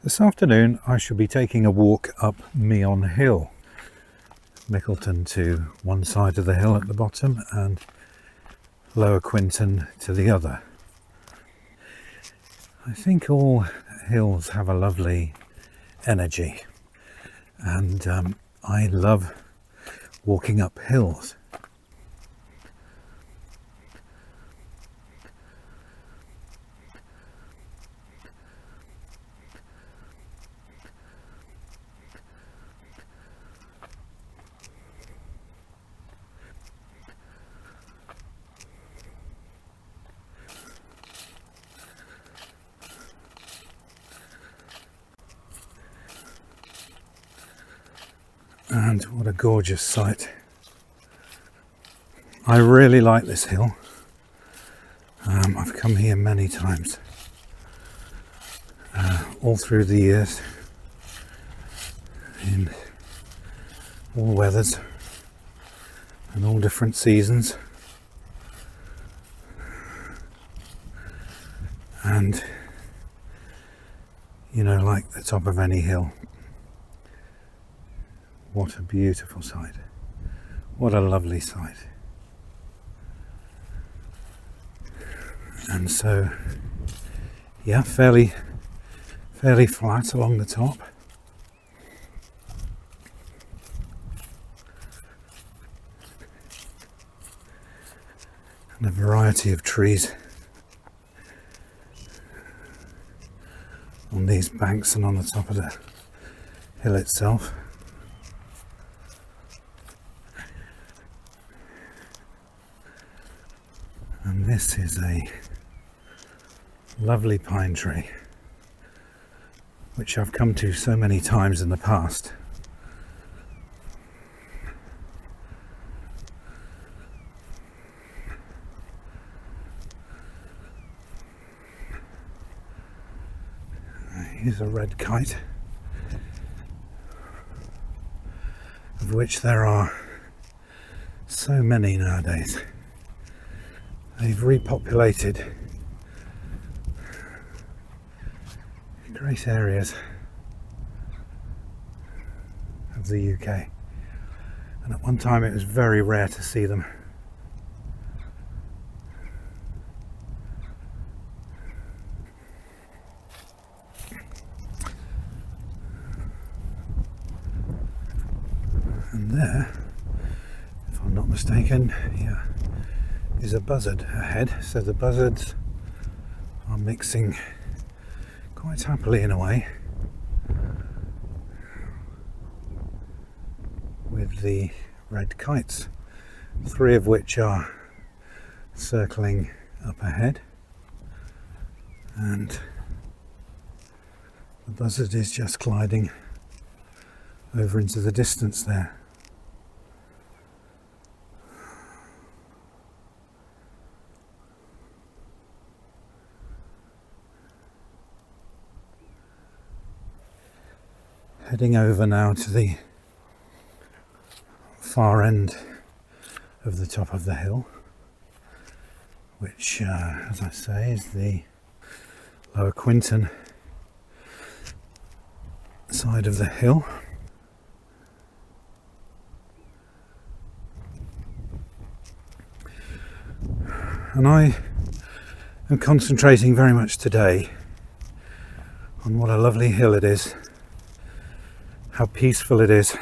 This afternoon I shall be taking a walk up Meon Hill. Mickleton to one side of the hill at the bottom and Lower Quinton to the other. I think all hills have a lovely energy, and I love walking up hills. And what a gorgeous sight. I really like this hill. I've come here many times, all through the years, in all weathers and all different seasons. And, you know, like the top of any hill, what a beautiful sight. What a lovely sight. And so, yeah, fairly flat along the top. And a variety of trees on these banks and on the top of the hill itself. And this is a lovely pine tree, which I've come to so many times in the past. Here's a red kite, of which there are so many nowadays. They've repopulated great areas of the UK, and at one time it was very rare to see them. And there, if I'm not mistaken, yeah, is a buzzard ahead. So the buzzards are mixing quite happily in a way with the red kites, 3 of which are circling up ahead, and the buzzard is just gliding over into the distance there. Heading over now to the far end of the top of the hill, which, as I say, is the Lower Quinton side of the hill. And I am concentrating very much today on what a lovely hill it is, how peaceful it is.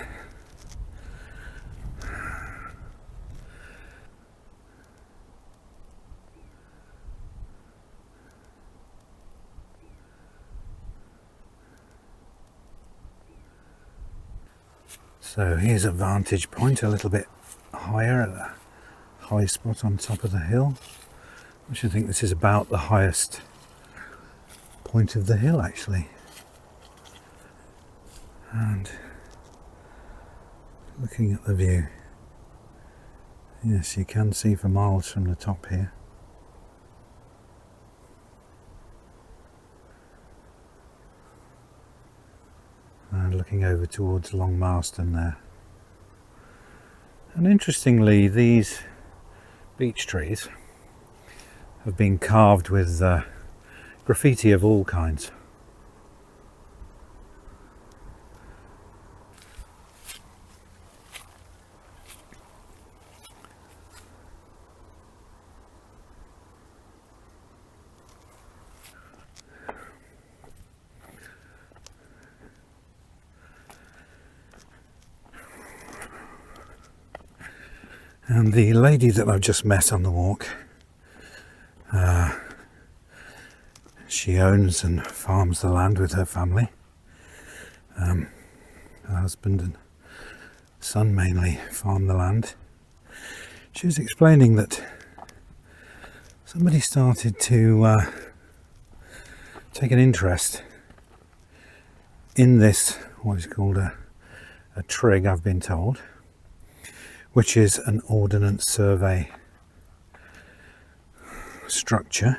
So here's a vantage point a little bit higher at the high spot on top of the hill, which I think this is about the highest point of the hill actually. And looking at the view, yes, you can see for miles from the top here. And looking over towards Long Marston there. And interestingly, these beech trees have been carved with graffiti of all kinds. And the lady that I've just met on the walk, she owns and farms the land with her family. Her husband and son mainly farm the land. She was explaining that somebody started to take an interest in this, what is called a trig, I've been told, which is an ordnance survey structure.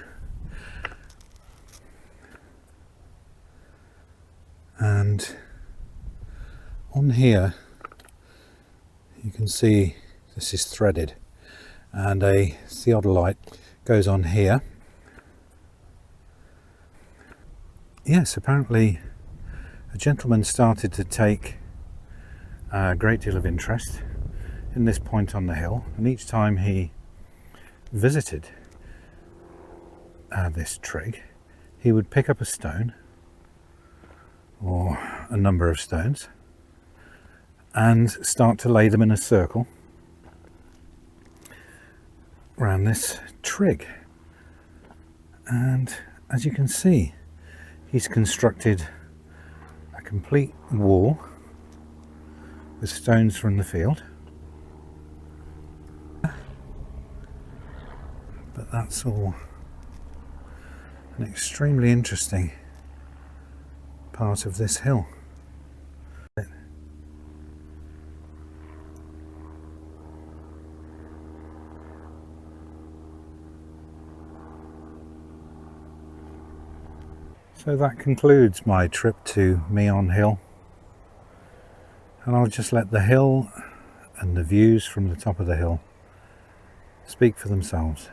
And on here you can see this is threaded, and a theodolite goes on here. Yes, apparently a gentleman started to take a great deal of interest in this point on the hill, and each time he visited this trig, he would pick up a stone or a number of stones and start to lay them in a circle around this trig. And as you can see, he's constructed a complete wall with stones from the field. But that's all an extremely interesting part of this hill. So that concludes my trip to Meon Hill, and I'll just let the hill and the views from the top of the hill speak for themselves.